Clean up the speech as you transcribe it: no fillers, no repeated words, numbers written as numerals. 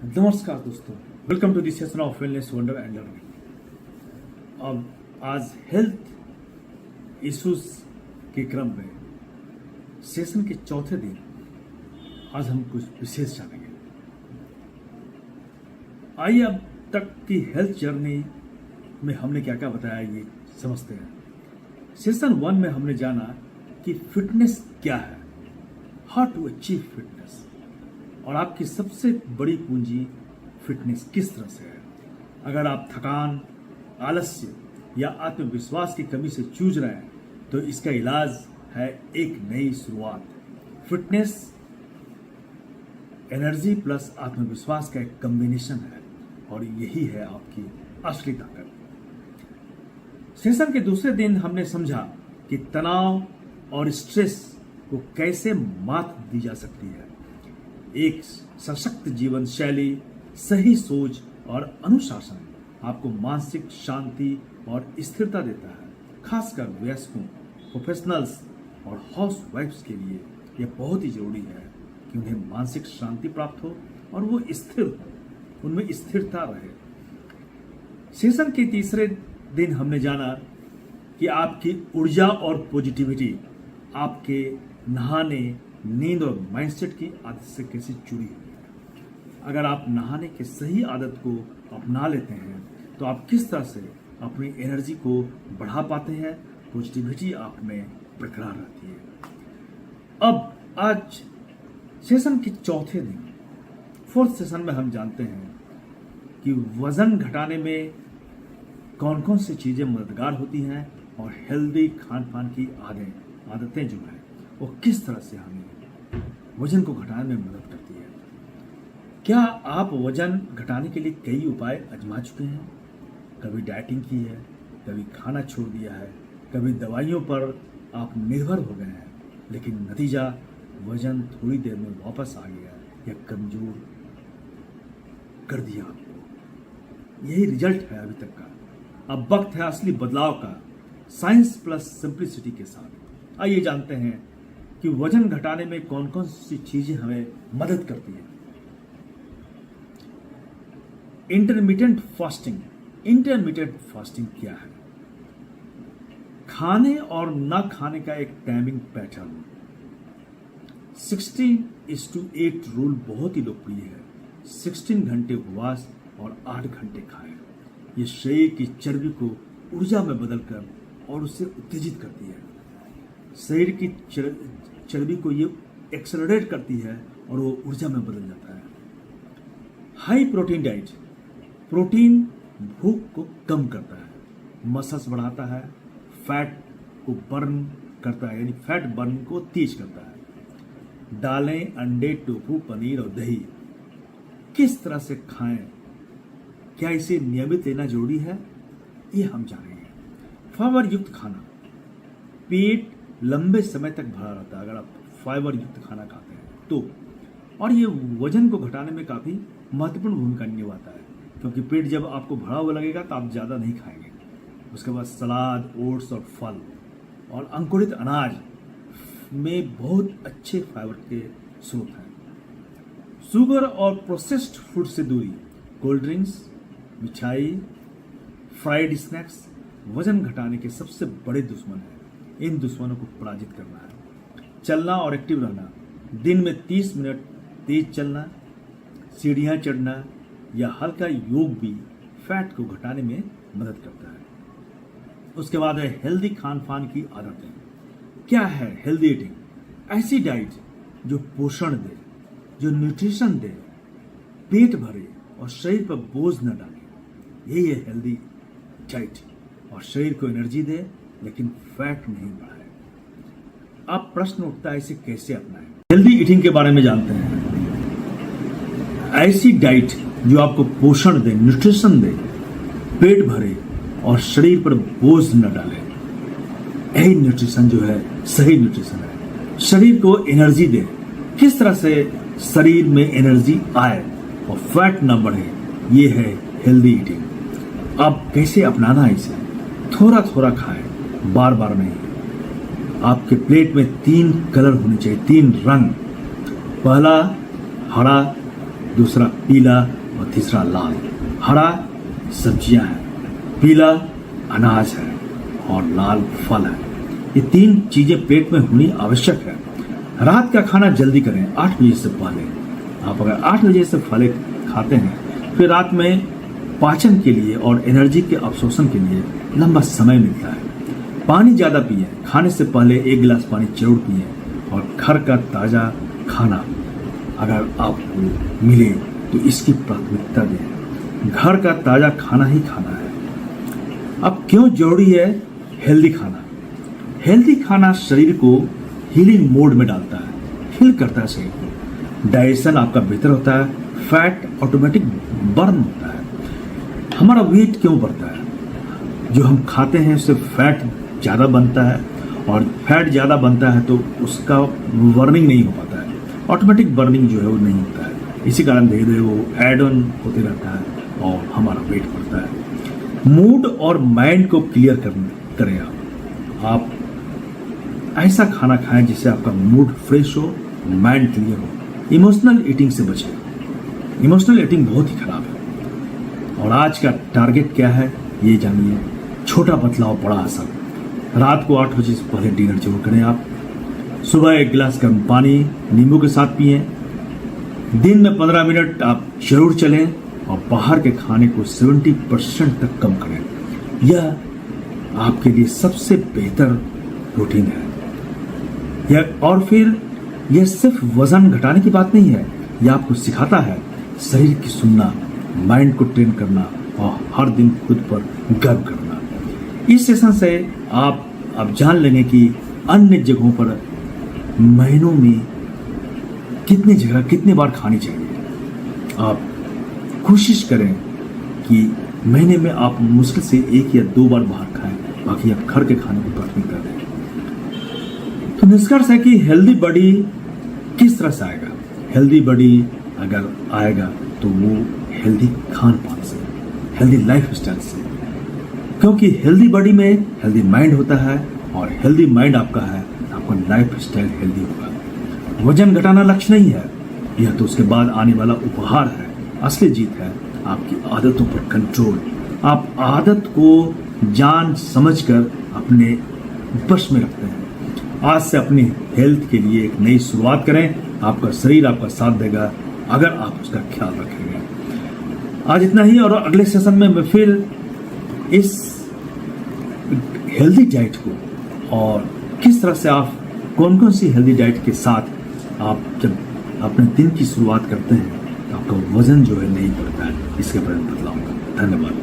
नमस्कार दोस्तों, welcome to this session of wellness wonder and learning. अब आज हेल्थ इश्यूज के क्रम में सेशन के चौथे दिन आज हम कुछ विशेष जानेंगे। आइए अब तक की हेल्थ जर्नी में हमने क्या क्या बताया ये समझते हैं। सेशन 1 में हमने जाना कि फिटनेस क्या है, हाउ टू अचीव फिटनेस, और आपकी सबसे बड़ी पूंजी फिटनेस किस तरह से है। अगर आप थकान, आलस्य या आत्मविश्वास की कमी से जूझ रहे हैं तो इसका इलाज है एक नई शुरुआत। फिटनेस एनर्जी प्लस आत्मविश्वास का एक कॉम्बिनेशन है और यही है आपकी असली ताकत। सेशन के दूसरे दिन हमने समझा कि तनाव और स्ट्रेस को कैसे मात दी जा सकती है। एक सशक्त जीवन शैली, सही सोच और अनुशासन आपको मानसिक शांति और स्थिरता देता है। खासकर वयस्कों, प्रोफेशनल्स और हाउस वाइफ्स के लिए यह बहुत ही जरूरी है कि उन्हें मानसिक शांति प्राप्त हो और वो स्थिर हो, उनमें स्थिरता रहे। सेशन के तीसरे दिन हमने जाना कि आपकी ऊर्जा और पॉजिटिविटी आपके नहाने, नींद और माइंडसेट की आदत से कैसे जुड़ी हुई है। अगर आप नहाने के सही आदत को अपना लेते हैं तो आप किस तरह से अपनी एनर्जी को बढ़ा पाते हैं, पॉजिटिविटी आप में बरकरार रहती है। अब आज सेशन के चौथे दिन, फोर्थ सेशन में हम जानते हैं कि वजन घटाने में कौन कौन सी चीज़ें मददगार होती हैं और हेल्दी खान पान की आदतें जो हैं वो किस तरह से हमें वजन को घटाने में मदद करती है। क्या आप वजन घटाने के लिए कई उपाय आजमा चुके हैं? कभी डाइटिंग की है, कभी खाना छोड़ दिया है, कभी दवाइयों पर आप निर्भर हो गए हैं, लेकिन नतीजा वजन थोड़ी देर में वापस आ गया या कमजोर कर दिया आपको। यही रिजल्ट है अभी तक का। अब वक्त है असली बदलाव का, साइंस प्लस सिंप्लिसिटी के साथ। आइए जानते हैं कि वजन घटाने में कौन कौन सी चीजें हमें मदद करती है। इंटरमिटेंट फास्टिंग क्या है? खाने और न खाने का एक टाइमिंग पैटर्न। 16:8 रूल बहुत ही लोकप्रिय है। 16 घंटे उपवास और 8 घंटे खाएं। यह शरीर की चर्बी को ऊर्जा में बदलकर और उसे उत्तेजित करती है। शरीर की चर्बी को ये एक्सेलरेट करती है और वो ऊर्जा में बदल जाता है। हाई प्रोटीन डाइट, प्रोटीन भूख को कम करता है, मसल्स बढ़ाता है, फैट को बर्न करता है, यानी फैट बर्न को तेज करता है। दालें, अंडे, टोफू, पनीर और दही किस तरह से खाएं, क्या इसे नियमित लेना जरूरी है, ये हम जानेंगे। फाइबर युक्त खाना, पेट लंबे समय तक भरा रहता है अगर आप फाइबर युक्त खाना खाते हैं तो, और ये वजन को घटाने में काफ़ी महत्वपूर्ण भूमिका निभाता है, क्योंकि पेट जब आपको भरा हुआ लगेगा तो आप ज़्यादा नहीं खाएंगे। उसके बाद सलाद, ओट्स और फल और अंकुरित अनाज में बहुत अच्छे फाइबर के स्रोत हैं। शुगर और प्रोसेस्ड फूड से दूरी, कोल्ड ड्रिंक्स, मिठाई, फ्राइड स्नैक्स वजन घटाने के सबसे बड़े दुश्मन हैं। इन दुश्मनों को पराजित करना है। चलना और एक्टिव रहना, दिन में 30 मिनट तेज चलना, सीढ़ियाँ चढ़ना या हल्का योग भी फैट को घटाने में मदद करता है। उसके बाद है हेल्दी खान पान की आदतें। क्या है हेल्दी ईटिंग? ऐसी डाइट जो पोषण दे, जो न्यूट्रिशन दे, पेट भरे और शरीर पर बोझ न डाले। यही है हेल्दी डाइट, और शरीर को एनर्जी दे लेकिन फैट नहीं बढ़ाए। अब प्रश्न उठता है इसे कैसे अपनाएं। हेल्दी ईटिंग के बारे में जानते हैं। ऐसी डाइट जो आपको पोषण दे, न्यूट्रिशन दे, पेट भरे और शरीर पर बोझ न डाले। यही न्यूट्रिशन जो है सही न्यूट्रिशन है। शरीर को एनर्जी दे, किस तरह से शरीर में एनर्जी आए और फैट न बढ़े, ये है हेल्दी ईटिंग। अब कैसे अपनाना है इसे? थोड़ा थोड़ा खाएं, बार बार नहीं। आपके प्लेट में 3 कलर होने चाहिए, 3 रंग। पहला हरा, दूसरा पीला और तीसरा लाल। हरा सब्जियां हैं, पीला अनाज है और लाल फल है। ये 3 चीजें पेट में होनी आवश्यक है। रात का खाना जल्दी करें, 8 बजे से पहले। आप अगर 8 बजे से पहले खाते हैं फिर रात में पाचन के लिए और एनर्जी के अवशोषण के लिए लंबा समय मिलता है। पानी ज्यादा पिए, खाने से पहले 1 गिलास पानी जरूर पिए और घर का ताजा खाना अगर आपको मिले तो इसकी प्राथमिकता दें। घर का ताजा खाना ही खाना है। अब क्यों जरूरी है हेल्दी खाना? हेल्दी खाना शरीर को हीलिंग मोड में डालता है, हील करता है शरीर को। डाइजेशन आपका बेहतर होता है, फैट ऑटोमेटिक बर्न होता है। हमारा वेट क्यों बढ़ता है? जो हम खाते हैं उससे फैट ज़्यादा बनता है और फैट ज़्यादा बनता है तो उसका बर्निंग नहीं हो पाता है, ऑटोमेटिक बर्निंग जो है वो नहीं होता है। इसी कारण धीरे धीरे वो एड ऑन होते रहता है और हमारा वेट बढ़ता है। मूड और माइंड को क्लियर करें आप ऐसा खाना खाएं जिससे आपका मूड फ्रेश हो, माइंड क्लियर हो। इमोशनल ईटिंग से बचें। इमोशनल ईटिंग बहुत ही खराब है। और आज का टारगेट क्या है ये जानिए। छोटा बदलाव बड़ा असर। रात को 8 बजे से पहले डिनर जरूर करें आप। सुबह 1 गिलास गर्म पानी नींबू के साथ पिएं। दिन में 15 मिनट आप जरूर चलें और बाहर के खाने को 70% तक कम करें। यह आपके लिए सबसे बेहतर रूटीन है। और फिर यह सिर्फ वजन घटाने की बात नहीं है, यह आपको सिखाता है शरीर की सुनना, माइंड को ट्रेन करना और हर दिन खुद पर गर्व करना। इस सेशन से आप जान लेंगे कि अन्य जगहों पर महीनों में कितने बार खानी चाहिए। आप कोशिश करें कि महीने में आप मुश्किल से 1 या 2 बार बाहर खाएं, बाकी आप घर के खाने को प्राथमिकता दें। तो निष्कर्ष है कि हेल्दी बॉडी किस तरह से आएगा? हेल्दी बॉडी अगर आएगा तो वो हेल्दी खान पान से, हेल्दी लाइफ स्टाइल से। क्योंकि हेल्दी बॉडी में हेल्दी माइंड होता है और हेल्दी माइंड आपका है, आपका लाइफ स्टाइल हेल्दी होगा। वजन घटाना लक्ष्य नहीं है, यह तो उसके बाद आने वाला उपहार है। असली जीत है आपकी आदतों पर कंट्रोल। आप आदत को जान समझकर अपने वश में रखते हैं। आज से अपनी हेल्थ के लिए एक नई शुरुआत करें। आपका शरीर आपका साथ देगा अगर आप उसका ख्याल रखेंगे। आज इतना ही और अगले सेशन में मैं फिर इस हेल्दी डाइट को और किस तरह से आप कौन सी हेल्दी डाइट के साथ आप जब अपने दिन की शुरुआत करते हैं तो आपका वजन जो है नहीं बढ़ता है, इसके बारे में बतलाऊंगा। धन्यवाद।